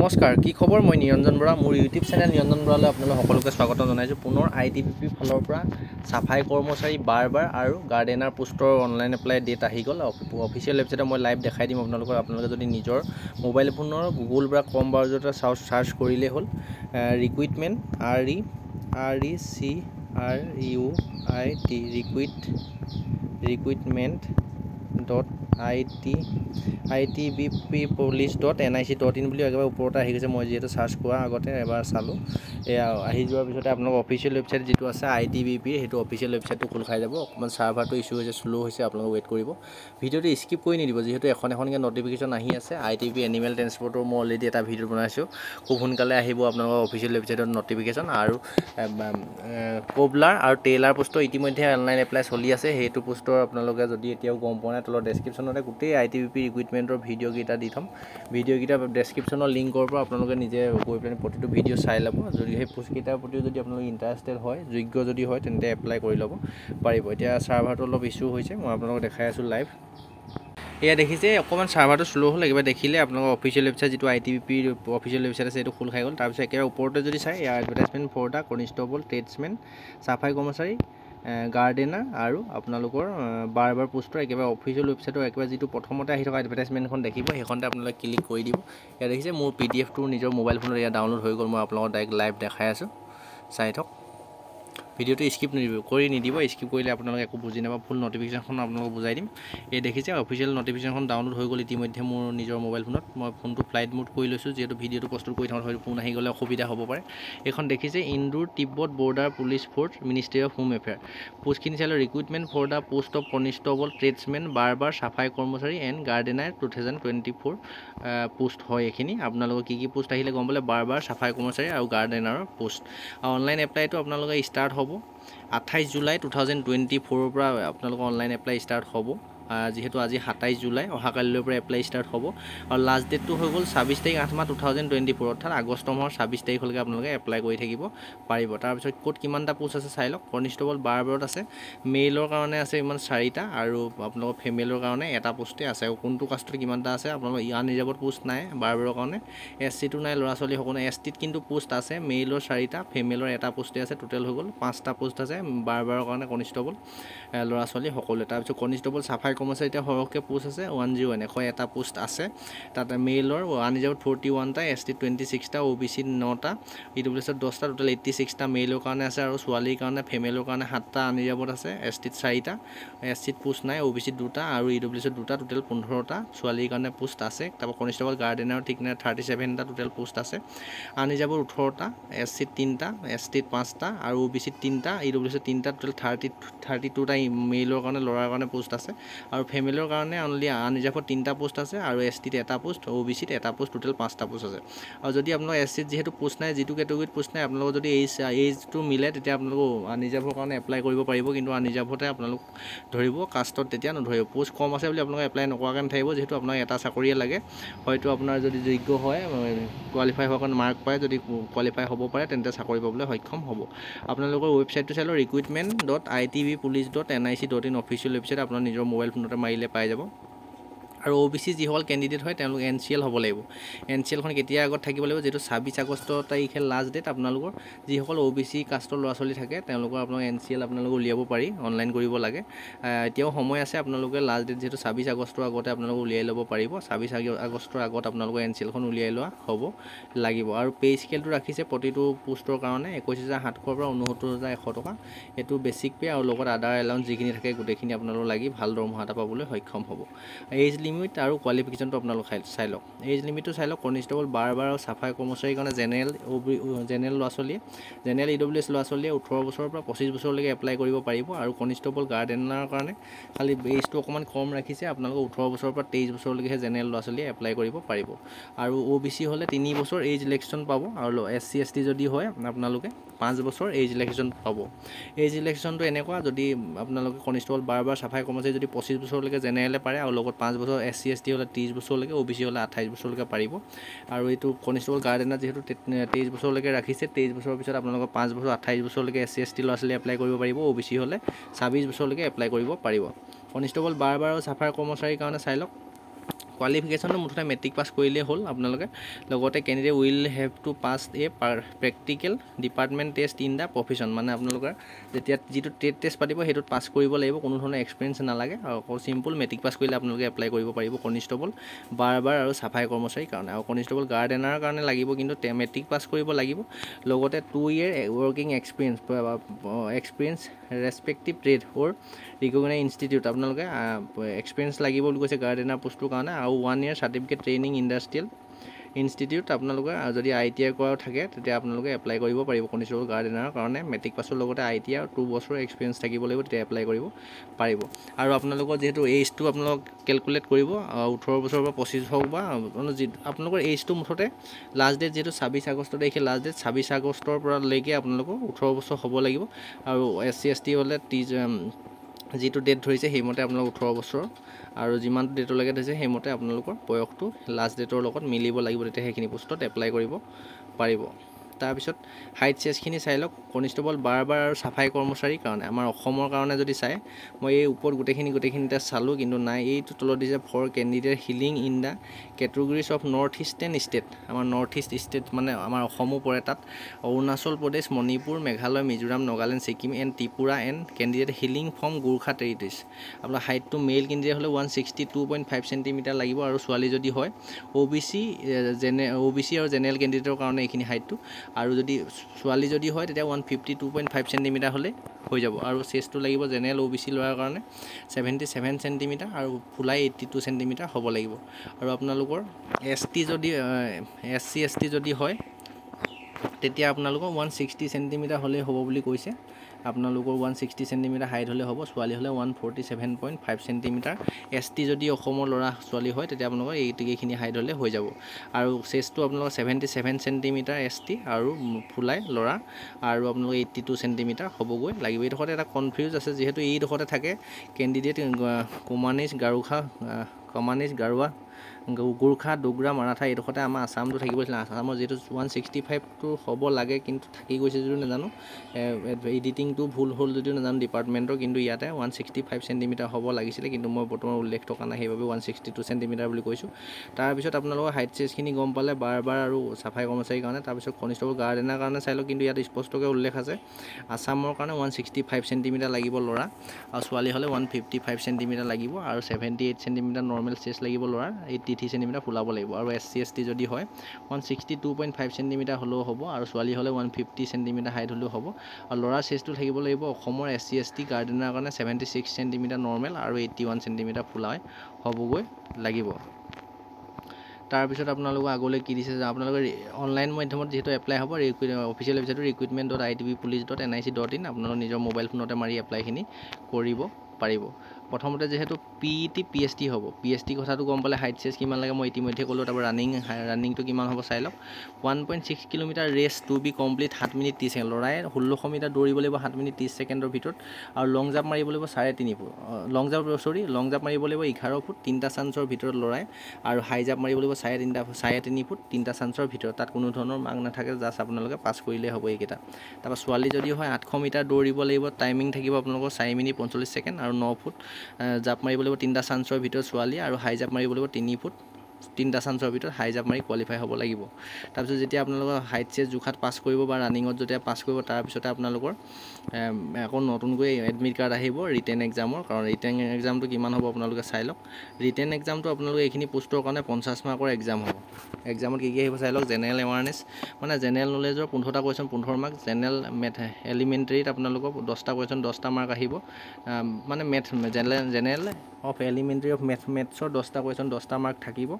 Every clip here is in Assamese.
নমস্কাৰ কি খবৰ মই নিৰঞ্জন বৰা মোৰ ইউটিউব চেনেল নিৰঞ্জন বৰালৈ আপোনালোক সকলোকে স্বাগত জনাইছোঁ পুনৰ আইটিবিপি ফালৰ পৰা সাফাই কৰ্মচাৰী বাৰবাৰ আৰু গাৰ্ডেনাৰ পোষ্টৰ অনলাইন এপ্লাই ডেট আহি গ'ল অফিচিয়েল ৱেবছাইটত মই লাইভ দেখাই দিম আপোনালোকে যদি নিজৰ মোবাইল ফোনৰ গুগল বা কম ব্ৰাউজাৰতে চাৰ্চ কৰিলে হ'ল ৰিক্ৰুইটমেণ্ট recruitment.itbpolice.nic.in বুলি একেবাৰে ওপৰতে আহি গৈছে মই যেহেতু সাৰ্চ কৰা আগতে এবাৰ চালোঁ এয়া আহি যোৱাৰ পিছতে আপোনালোকৰ অফিচিয়েল ৱেবছাইট যেটো আছে আইটিবিপি হেতু অফিচিয়েল ৱেবছাইটটো খোল খাই যাব অকমান সাৰ্ভাৰটো ইস্যু হৈছে স্লো হৈছে আপোনালোকে ৱেইট কৰিব ভিডিওটো স্কিপ কৰি নিদিব যেহেতু এখনকে নটিফিকেশন আহি আছে আইটিবিপি এনিমেল ট্ৰান্সপৰ্টৰ মই অলৰেডি এটা ভিডিও বনাইছো খুব সোনকালে আহিব আপোনালোকৰ অফিচিয়েল ৱেবছাইটত নটিফিকেশন আৰু কোবলাৰ আৰু টেইলাৰ পোষ্টৰ ইতিমধ্যে অনলাইন এপ্লাই চলি আছে হেতু পোষ্টৰ আপোনালোকে যদি এতিয়াও গম পোৱা নাই তলৰ ডেসক্ৰিপচনতে গোটেই আইটিবিপি ৰিক্ৰুইটমেন্টৰ ভিডিও কেইটা দি থম ভিডিও কেইটা ডেসক্ৰিপচনৰ লিংকৰ পৰা আপোনালোকে নিজে গৈ পেলাই প্ৰতিটো ভিডিও চাই ল'ব যদি সেই পোষ্ট কেইটাৰ প্ৰতি যদি আপোনালোক ইন্টাৰেষ্টেড হয় যোগ্য যদি হয় তেন্তে এপ্লাই কৰি ল'ব পাৰিব এতিয়া সাৰ্ভাৰটো অলপ ইস্যু হৈছে মই আপোনালোকক দেখাই আছো লাইভ এয়া দেখিছে অকমান সাৰ্ভাৰটো স্লো হ'ল একেবাৰে দেখিলে আপোনালোকৰ অফিচিয়েল ৱেবছাইট যেটো আইটিবিপি অফিচিয়েল ৱেবছাইট আছে এটো খোল খাই গ'ল তাৰ পিছত একেবাৰে ওপৰতে যদি চাই advertisement for the constable tradesmen সাফাই কৰ্মচাৰী গাৰ্ডেনাৰ আৰু আপোনালোকৰ বাৰবাৰ পোষ্টৰ একেবাৰে অফিচিয়েল ৱেবছাইটৰ একেবাৰে যেটো প্ৰথমতে আহি থকা এডভাৰটাইজমেন্টখন দেখিব হেখনতে আপোনালোকে ক্লিক কৰি দিব এয়া দেখিছে মোৰ পিডিএফ টো নিজৰ মোবাইল ফোনত এয়া ডাউনলোড হৈ গ'ল মই আপোনালোকক ডাইৰেক্ট লাইভ দেখাই আছো চাই থক ভিডিওটো স্কিপ নিদিব স্কিপ কৰিলে আপোনালোকে একো বুজি নাপাব ফুল নটিফিকেশনখন আপোনালোকক বুজাই দিম এই দেখিছে অফিচিয়েল নটিফিকেশনখন ডাউনলোড হৈ গ'ল ইতিমধ্যে মোৰ নিজৰ মোবাইল ফোনত মই ফোনটো ফ্লাইট মোড কৰি লৈছো যেহেতু ভিডিওটো প্ৰস্তুত কৰি থাকোঁ হয়তো ফোন আহি গ'লে অসুবিধা হ'ব পাৰে এখন দেখিছে Indo Tibetan border police force ministry of home affair পোষ্টখিনি চালে recruitment for the post of constable tradesmen barber safai karmachari and gardener 2024 post হয় এখিনি আপোনালোকৰ কি পোষ্ট আহিলে গম পালে বাৰবাৰ সাফাই কৰ্মচাৰী আৰু গাৰ্ডেনাৰৰ পোষ্ট অনলাইন এপ্লাইটো আপোনালোকে ষ্টাৰ্ট হ'ব 28 জুলাই 2024 পৰা আপোনালোকৰ অনলাইন এপ্লাই ষ্টাৰ্ট হ'ব যেহেতু আজি 27 জুলাই অহাকালিলৈৰ পৰা এপ্লাই ষ্টাৰ্ট হ'ব আৰু লাষ্ট ডেটটো হৈ গ'ল 26 তাৰিখ 8 মাহ 2024 অৰ্থাৎ আগষ্ট মাহৰ 26 তাৰিখলৈকে আপোনালোকে এপ্লাই কৰি থাকিব পাৰিব তাৰ পিছত কোড কিমানটা পোষ্ট আছে চাই লওক কনষ্টেবল বাৰবাৰত আছে মেইলৰ কাৰণে আছে ইমান 4টা আৰু আপোনালোকৰ ফিমেলৰ কাৰণে এটা পোষ্টে আছে কোনটো কাষ্টৰ কিমানটা আছে আপোনালোকৰ আনৰিজাৰ্ভড পোষ্ট নাই বাৰবাৰৰ কাৰণে এসসি টো নাই লৰা ছোৱালী সকলো এসটিত কিন্তু পোষ্ট আছে মেইলৰ 4টা ফিমেলৰ এটা পোষ্টে আছে টোটাল হৈ গ'ল 5টা পোষ্ট আছে বাৰবাৰৰ কাৰণে কনষ্টেবল লৰা ছোৱালী সকলো তাৰ পিছত কনষ্টেবল সাফাই কৰ্মচাৰী এতিয়া হৰকে পোষ্ট আছে 101 এটা পোষ্ট আছে তাতে মেইলৰ আনৰিজাৰ্ভড 41টা এসটি 26টা ওবিসি 9টা ইডব্লিউএছত 10টা টোটাল 86টা মেইলৰ কাৰণে আছে আৰু ছোৱালীৰ কাৰণে ফিমেলৰ কাৰণে 7টা আনৰিজাৰ্ভড আছে এসটিত 4টা এসটিত পোষ্ট নাই ওবিসি 2টা আৰু ইডব্লিউএছত 2টা টোটাল 15টা ছোৱালীৰ কাৰণে পোষ্ট আছে তাৰপৰা কনষ্টেবল গাৰ্ডেনাৰ ঠিক নাই 37টা টোটাল পোষ্ট আছে আনৰিজাৰ্ভড 18টা এসটিত 3টা এসটিত 5টা আৰু ওবিসি 3টা ইডব্লিউএছত 3টা টোটাল 32টা মেইলৰ কাৰণে লৰাৰ কাৰণে পোষ্ট আছে আৰু ফিমেলৰ কাৰণে অনলি আনৰিজাৰ্ভড 3টা পোষ্ট আছে আৰু এসটিত এটা পোষ্ট ওবিসিত এটা পোষ্ট টোটাল 5টা পোষ্ট আছে আৰু যদি আপোনালোকৰ এসটিত যেহেতু পোষ্ট নাই যেটো কেটেগৰীত পোষ্ট নাই আপোনালোকৰ যদি এইজটো মিলে তেতিয়া আপোনালোক আনৰিজাৰ্ভৰ কাৰণে এপ্লাই কৰিব পাৰিব কিন্তু আনৰিজাৰ্ভতে আপোনালোক ধৰিব কাষ্টত তেতিয়া নধৰিব পোষ্ট কম আছে বুলি আপোনালোকে এপ্লাই নকৰাকৈ থাকিব যেহেতু আপোনাক এটা চাকৰিয়ে লাগে হয়তো আপোনাৰ যদি যোগ্য হয় কোৱালিফাই হোৱাৰ কাৰণে মাৰ্ক পায় যদি কোৱালিফাই হ'ব পাৰে তেন্তে চাকৰি পাবলৈ সক্ষম হ'ব আপোনালোকৰ ৱেবছাইটটো চাই লওক recruitment.itbpolice.nic.in অফিচিয়েল ৱেবছাইট আপোনাৰ নিজৰ মোবাইল ফোনতে মাৰিলে পাই যাব আৰু ওবিসি যিসকল ক্যান্ডিডেট হয় তেওঁলোক এনসিএল হ'ব লাগিব এনসিএলখন কেতিয়া আগত থাকিব লাগিব যেটো 26 আগষ্ট তাৰিখে লাষ্ট ডেট আপোনালোকৰ যিসকল ওবিসি কাষ্টৰ ল'ৰা ছোৱালী থাকে তেওঁলোকৰ আপোনালোক এনসিএল আপোনালোক উলিয়াব পাৰি অনলাইন কৰিব লাগে এতিয়াও সময় আছে আপোনালোকে লাষ্ট ডেট যেটো 26 আগষ্টৰ আগতে আপোনালোক উলিয়াই ল'ব পাৰিব 26 আগষ্টৰ আগত আপোনালোকৰ এনসিএলখন উলিয়াই লোৱা হ'ব লাগিব আৰু পে স্কেলটো ৰাখিছে প্ৰতিটো পোষ্টৰ কাৰণে 21700 পৰা 69100 টকা এটো বেসিক পে আৰু লগত আদাৰ এলাউন্স যিখিনি থাকে গোটেইখিনি আপোনালোক লাগি ভাল দৰমহা এটা পাবলৈ সক্ষম হ'ব এজ লিমিট আৰু কোৱালিফিকেশনটো আপোনালোক চাই লওক এজ লিমিটটো চাই লওক কনষ্টেবল বাৰবাৰ আৰু সাফাই কৰ্মচাৰীৰ কাৰণে জেনেৰেল ল'ৰা ছোৱালী জেনেৰেল ইডব্লিউএছ ল'ৰা ছোৱালীয়ে 18 বছৰৰ পৰা 25 বছৰলৈকে এপ্লাই কৰিব পাৰিব আৰু কনষ্টেবল গাৰ্ডেনাৰৰ কাৰণে খালি এজটো অকমান কম ৰাখিছে আপোনালোক 18 বছৰৰ পৰা 23 বছৰলৈকে জেনেৰেল ল'ৰা ছোৱালীয়ে এপ্লাই কৰিব পাৰিব আৰু ওবিসি হলে 3 বছৰ এজ ইলেকশ্যন পাব আৰু এসসি এসটি যদি হয় আপোনালোকে 5 বছৰ এজ ইলেকশ্যন পাব এজ ইলেকশ্যনটো এনেকুৱা যদি আপোনালোকে কনষ্টেবল বাৰবাৰ সাফাই কৰ্মচাৰী যদি 25 বছৰলৈকে জেনেৰেলে পাৰে আৰু লগত 5 বছৰ এসসি এসটি হলে 30 বছৰলৈকে ওবিসি হলে 28 বছৰলৈকে পাৰিব আৰু এটো কনষ্টেবল গাৰ্ডেনাৰ যেহেতু 23 বছৰলৈকে ৰাখিছে 23 বছৰৰ পিছত আপোনালোকৰ 5 বছৰ 28 বছৰলৈকে এসসি এসটি ল'ৰা ছোৱালী এপ্লাই কৰিব পাৰিব ওবিসি হলে 26 বছৰলৈকে এপ্লাই কৰিব পাৰিব কনষ্টেবল বাৰবাৰ আৰু সাফাই কৰ্মচাৰীৰ কাৰণে চাই লওক কোৱালিফিকেশ্যনটো মুঠতে মেট্ৰিক পাছ কৰিলেই হ'ল আপোনালোকে লগতে candidate will have to pass A practical department test in the profession মানে আপোনালোকৰ যেতিয়া যিটো ট্ৰেড টেষ্ট পাতিব সেইটোত পাছ কৰিব লাগিব কোনো ধৰণৰ এক্সপিৰিয়েঞ্চ নালাগে আৰু অকল চিম্পল মেট্ৰিক পাছ কৰিলে আপোনালোকে এপ্লাই কৰিব পাৰিব কনিষ্টেবল বাৰবাৰ আৰু চাফাই কৰ্মচাৰীৰ কাৰণে আৰু কনিষ্টেবল গাৰ্ডেনাৰৰ কাৰণে লাগিব কিন্তু মেট্ৰিক পাছ কৰিব লাগিব লগতে 2 year ৱৰ্কিং এক্সপিৰিয়েঞ্চ ৰেছপেক্টিভ ট্ৰেড অৰ ৰিকগনাইজ ইনষ্টিটিউট আপোনালোকে এক্সপিৰিয়েঞ্চ লাগিব বুলি কৈছে গাৰ্ডেনাৰ পোষ্টটোৰ কাৰণে আৰু 1 year certificate training industrial institute আপোনালোকে যদি ITI কৰাও থাকে তেতিয়া আপোনালোকে এপ্লাই কৰিব পাৰিব কনিষ্টেবল গাৰ্ডেনাৰৰ কাৰণে মেট্ৰিক পাছৰ লগতে ITI আৰু 2 বছৰৰ এক্সপিৰিয়েঞ্চ থাকিব লাগিব তেতিয়া এপ্লাই কৰিব পাৰিব আৰু আপোনালোকৰ যিহেতু এইজটো আপোনালোক কেলকুলেট কৰিব 18 বছৰৰ পৰা 25 হওক বা আপোনালোকৰ এইজটো মুঠতে লাষ্ট ডেট যিহেতু 26 আগষ্ট তাৰিখে লাষ্ট ডেট 26 আগষ্টৰ পৰা লৈকে আপোনালোকৰ 18 বছৰ হ'ব লাগিব আৰু SC ST হ'লে যিটো ডেট ধৰিছে সেইমতে আপোনালোক 18 বছৰ আৰু যিমানটো ডেটলৈকে ধৰিছে সেইমতে আপোনালোকৰ বয়সটো লাষ্ট ডেটৰ লগত মিলিব লাগিব তেতিয়া সেইখিনি পোষ্টত এপ্লাই কৰিব পাৰিব তাৰপিছত হাইট চেজখিনি চাই লওক কনিষ্টেবল বাৰবাৰ আৰু চাফাই কৰ্মচাৰীৰ কাৰণে আমাৰ অসমৰ কাৰণে যদি চাই মই এই ওপৰত গোটেইখিনিতে চালোঁ কিন্তু নাই এইটো তলত দিছে for candidate hailing in the categories of north eastern state আমাৰ নৰ্থ ইষ্ট ষ্টেট মানে আমাৰ অসমো পৰে তাত Arunachal Pradesh Manipur Meghalaya Mizoram Nagaland Sikkim and Tripura and candidate hailing from Gorkha territories আপোনাৰ হাইটটো মেইল কেণ্ডিডেট হ'লে 162.5 চেণ্টিমিটাৰ লাগিব আৰু ছোৱালী যদি হয় OBC আৰু জেনেৰেল কেণ্ডিডেটৰ কাৰণে এইখিনি হাইটটো আৰু যদি ছোৱালী যদি হয় তেতিয়া 152.5 চেণ্টিমিটাৰ হ'লে হৈ যাব আৰু চেষ্টটো লাগিব জেনেৰেল OBC লোৱাৰ কাৰণে 77 চেণ্টিমিটাৰ আৰু ফুলাই 82 চেণ্টিমিটাৰ হ'ব লাগিব আৰু আপোনালোকৰ SC ST যদি হয় তেতিয়া আপোনালোকৰ 160 চেণ্টিমিটাৰ হ'লে হ'ব বুলি কৈছে আপোনালোকৰ 160 চেণ্টিমিটাৰ হাইট হ'লে হ'ব ছোৱালী হ'লে 147.5 চেণ্টিমিটাৰ ST যদি অসমৰ ল'ৰা ছোৱালী হয় তেতিয়া আপোনালোকৰ এইখিনি হাইট হ'লে হৈ যাব আৰু চেষ্টটো আপোনালোকৰ 77 চেণ্টিমিটাৰ ST আৰু ফুলাই ল'ৰা আৰু আপোনালোকৰ 82 চেণ্টিমিটাৰ হ'বগৈ লাগিব এইডোখৰতে এটা কনফিউজ আছে যিহেতু এইডোখৰতে থাকে কেণ্ডিডেট কমানিজ গাৰুৱা গোৰ্খা ডোগৰা মাৰাঠা এইডোখৰতে আমাৰ আসামটো থাকিব লাগিছিলে আসামৰ যিহেতু 165টো হ'ব লাগে কিন্তু থাকি গৈছে যদিও নাজানো এডিটিংটো ভুল হ'ল যদিও নাজানো ডিপাৰ্টমেণ্টৰ কিন্তু ইয়াতে 165 চেণ্টিমিটাৰ হ'ব লাগিছিলে কিন্তু মই বৰ্তমান উল্লেখ থকা নাই সেইবাবে 162 চেণ্টিমিটাৰ বুলি কৈছোঁ তাৰপিছত আপোনালোকৰ হাইট চেজখিনি গম পালে বাৰবাৰ আৰু চাফাই কৰ্মচাৰীৰ কাৰণে তাৰপিছত কনিষ্টেবল গাৰ্ডেনাৰ কাৰণে চাই লওক কিন্তু ইয়াত স্পষ্টকৈ উল্লেখ আছে আসামৰ কাৰণে 165 চেণ্টিমিটাৰ লাগিব ল'ৰা আৰু ছোৱালী হ'লে 155 চেণ্টিমিটাৰ লাগিব আৰু 78 চেণ্টিমিটাৰ নৰ্মেল চেষ্ট লাগিব ল'ৰা 83 চেণ্টিমিটাৰ ফুলাব লাগিব আৰু SC ST যদি হয় 162.5 চেণ্টিমিটাৰ হ'লেও হ'ব আৰু ছোৱালী হ'লে 150 চেণ্টিমিটাৰ হাইট হ'লেও হ'ব আৰু ল'ৰাৰ চেষ্টটো থাকিব লাগিব অসমৰ SC ST গাৰ্ডেনাৰ কাৰণে 76 চেণ্টিমিটাৰ নৰ্মেল আৰু 81 চেণ্টিমিটাৰ ফুলাই হ'বগৈ লাগিব তাৰপিছত আপোনালোকৰ আগলৈ কি দিছে যে আপোনালোকে অনলাইন মাধ্যমত যিহেতু এপ্লাই হ'ব অফিচিয়েল ৱেবছাইটৰ recruitment.itbpolice.nic.in আপোনালোকৰ নিজৰ মোবাইল ফোনতে মাৰি এপ্লাইখিনি কৰিব পাৰিব প্ৰথমতে যেহেতু PET PST হ'ব PST কথাটো গম পালে হাইট চেজ কিমান লাগে মই ইতিমধ্যে ক'লোঁ তাৰপৰা ৰানিংটো কিমান হ'ব চাই লওক 1.6 kilometre race to be complete 7 minute 30 second ল'ৰাই 1600 মিটাৰ দৌৰিব লাগিব 7 মিনিট 30 ছেকেণ্ডৰ ভিতৰত আৰু লং জাম্প মাৰিব লাগিব 3.5 ফুট লং জাম্প মাৰিব লাগিব 11 ফুট 3টা চান্সৰ ভিতৰত ল'ৰাই আৰু হাই জাম্প মাৰিব লাগিব 3.5 ফুট 3টা চান্সৰ ভিতৰত তাত কোনো ধৰণৰ মাৰ্ক নাথাকে জাষ্ট আপোনালোকে পাছ কৰিলেই হ'ব এইকেইটা তাৰপৰা ছোৱালী যদি হয় 800 মিটাৰ দৌৰিব লাগিব টাইমিং থাকিব আপোনালোকৰ 4 মিনিট 45 ছেকেণ্ড আৰু 9 ফুট জাপ মাৰিব লাগিব 3টা চান্সৰ ভিতৰত ছোৱালী আৰু হাই জাপ মাৰিব লাগিব 3 ফুট 3টা চান্সৰ ভিতৰত হাই জাপ মাৰি কোৱালিফাই হ'ব লাগিব তাৰপিছত যেতিয়া আপোনালোকৰ হাইট চেজ জোখাত পাছ কৰিব বা ৰানিঙত যেতিয়া পাছ কৰিব তাৰপিছতে আপোনালোকৰ আকৌ নতুনকৈ এডমিট কাৰ্ড আহিব ৰিটেন এক্সামৰ কাৰণ ৰিটেন এক্সামটো কিমান হ'ব আপোনালোকে চাই লওক ৰিটেন এক্সামটো আপোনালোকে এইখিনি পোষ্টৰ কাৰণে 50 মাৰ্কৰ এক্সাম হ'ব এক্সামত কি আহিব চাই লওক জেনেৰেল এৱাৰনেছ মানে জেনেৰেল নলেজৰ 15টা কুৱেশ্যন 15 মাৰ্ক জেনেৰেল মেথ এলিমেণ্টাৰীত আপোনালোকৰ 10টা কুৱেশ্যন 10টা মাৰ্ক আহিব মানে জেনেৰেল অফ এলিমেণ্টাৰী অফ মেথছৰ 10টা কুৱেশ্যন 10টা মাৰ্ক থাকিব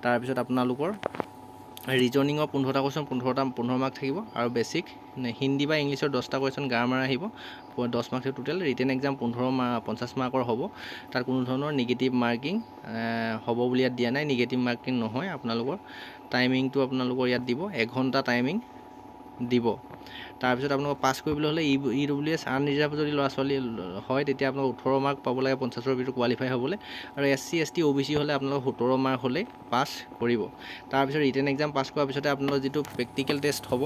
তাৰপিছত আপোনালোকৰ ৰিজনিঙৰ 15টা কুৱেশ্যন 15 মাৰ্ক থাকিব আৰু বেছিক হিন্দী বা ইংলিছৰ 10টা কুৱেশ্যন গ্ৰামাৰ আহিব 10 মাৰ্ক টোটেল ৰিটেন এক্সাম 50 মাৰ্কৰ হ'ব তাত কোনো ধৰণৰ নিগেটিভ মাৰ্কিং হ'ব বুলি ইয়াত দিয়া নাই নিগেটিভ মাৰ্কিং নহয় আপোনালোকৰ টাইমিংটো আপোনালোকৰ ইয়াত দিব 1 ঘণ্টা টাইমিং দিব তাৰপিছত আপোনালোকক পাছ কৰিবলৈ হ'লে EWS আনৰিজাৰ্ভ যদি ল'ৰা ছোৱালী হয় তেতিয়া আপোনালোক 18 মাৰ্ক পাব লাগে 50ৰ ভিতৰত কোৱালিফাই হ'বলৈ আৰু SC ST OBC হ'লে আপোনালোক 17 মাৰ্ক হ'লেই পাছ কৰিব তাৰপিছত ৰিটেন এক্সাম পাছ কৰাৰ পিছতে আপোনালোকৰ যিটো প্ৰেক্টিকেল টেষ্ট হ'ব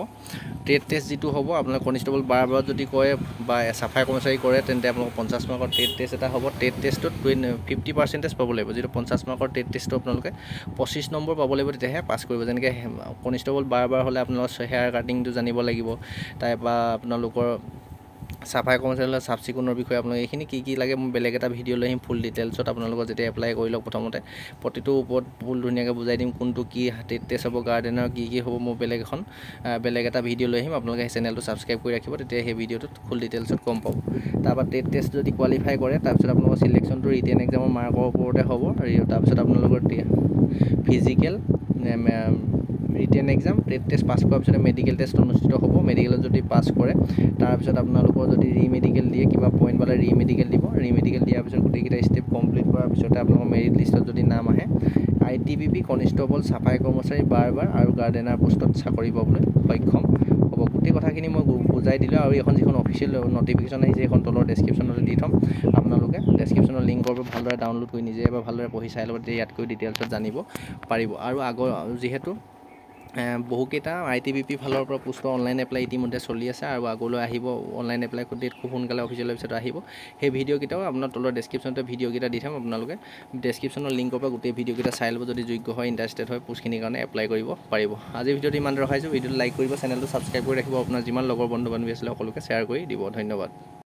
ট্ৰেড টেষ্ট যিটো হ'ব আপোনালোক কনষ্টেবল বাৰত যদি কৰে বা চাফাই কৰ্মচাৰী কৰে তেন্তে আপোনালোক 50 মাৰ্কৰ ট্ৰেড টেষ্ট এটা হ'ব ট্ৰেড টেষ্টত 50% পাব লাগিব যিটো 50 মাৰ্কৰ ট্ৰেড টেষ্টটো আপোনালোকে 25 নম্বৰ পাব লাগিব তেতিয়াহে পাছ কৰিব যেনেকৈ কনষ্টেবল বাৰ হ'লে আপোনালোকৰ হেয়াৰ কাটিংটো জানিব লাগিব তাৰপৰা আপোনালোকৰ চাফাই কৰ্মচাৰী হ'লে চাফ চিকুণৰ বিষয়ে আপোনালোকে এইখিনি কি লাগে মই বেলেগ এটা ভিডিঅ' লৈ আহিম ফুল ডিটেইলছত আপোনালোকৰ যেতিয়া এপ্লাই কৰি লওক প্ৰথমতে প্ৰতিটো ওপৰত ফুল ধুনীয়াকৈ বুজাই দিম কোনটো কি ট্ৰেড টেষ্ট হ'ব গাৰ্ডেনৰ কি হ'ব মই বেলেগ এটা ভিডিঅ' লৈ আহিম আপোনালোকে সেই চেনেলটো ছাবস্ক্ৰাইব কৰি ৰাখিব তেতিয়া সেই ভিডিঅ'টোত ফুল ডিটেইলছত গম পাব তাৰপৰা ট্ৰেড টেষ্ট যদি কোৱালিফাই কৰে তাৰপিছত আপোনালোকৰ চিলেকশ্যনটো ৰিটেন এক্সামৰ মাৰ্কৰ ওপৰতে হ'ব তাৰপিছত আপোনালোকৰ physical written exam trade test pass কৰাৰ পিছতে মেডিকেল টেষ্ট অনুষ্ঠিত হ'ব মেডিকেলত যদি পাছ কৰে তাৰপিছত আপোনালোকৰ যদি ৰিমেডিকেল দিয়ে কিবা পইণ্ট পালে ৰিমেডিকেল দিব ৰিমেডিকেল দিয়াৰ পিছত গোটেইকেইটা ষ্টেপ কমপ্লিট কৰাৰ পিছতে আপোনালোকৰ মেৰিট লিষ্টত যদি নাম আহে ITBP কনষ্টেবল চাফাই কৰ্মচাৰী বাৰ আৰু গাৰ্ডেনাৰ পোষ্টত চাকৰি পাবলৈ সক্ষম হ'ব গোটেই কথাখিনি মই বুজাই দিলোঁ আৰু এখন যিখন অফিচিয়েল নটিফিকেশ্যন আহিছে সেইখন তলৰ ডেছক্ৰিপশ্যনতে দি থ'ম আপোনালোকে ডেছক্ৰিপশ্যনৰ লিংকৰ পৰা ভালদৰে ডাউনলোড কৰি নিজে এবাৰ ভালদৰে পঢ়ি চাই ল'ব তেতিয়া ইয়াতকৈ ডিটেইলছত জানিব পাৰিব আৰু আগৰ যিহেতু বহুকেইটা ITBP ফালৰ পৰা পোষ্টৰ অনলাইন এপ্লাই ইতিমধ্যে চলি আছে আৰু আগলৈ আহিব অনলাইন এপ্লাই ডেট খুব সোনকালে অফিচিয়েল ৱেবছাইটত আহিব সেই ভিডিঅ'কেইটাও আপোনাৰ তলৰ ডেছক্ৰিপশ্যনতে ভিডিঅ'কেইটা দি থ'ম আপোনালোকে ডেছক্ৰিপশ্যনৰ লিংকৰ পৰা গোটেই ভিডিঅ'কেইটা চাই ল'ব যদি যোগ্য হয় ইণ্টাৰেষ্টেড হয় পোষ্টখিনিৰ কাৰণে এপ্লাই কৰিব পাৰিব আজিৰ ভিডিঅ'টো ইমান ৰখাইছোঁ ভিডিঅ'টো লাইক কৰিব চেনেলটো ছাবস্ক্ৰাইব কৰি ৰাখিব আপোনাৰ যিমান লগৰ বন্ধু বান্ধৱী আছিলে সকলোকে শ্বেয়াৰ কৰি দিব ধন্যবাদ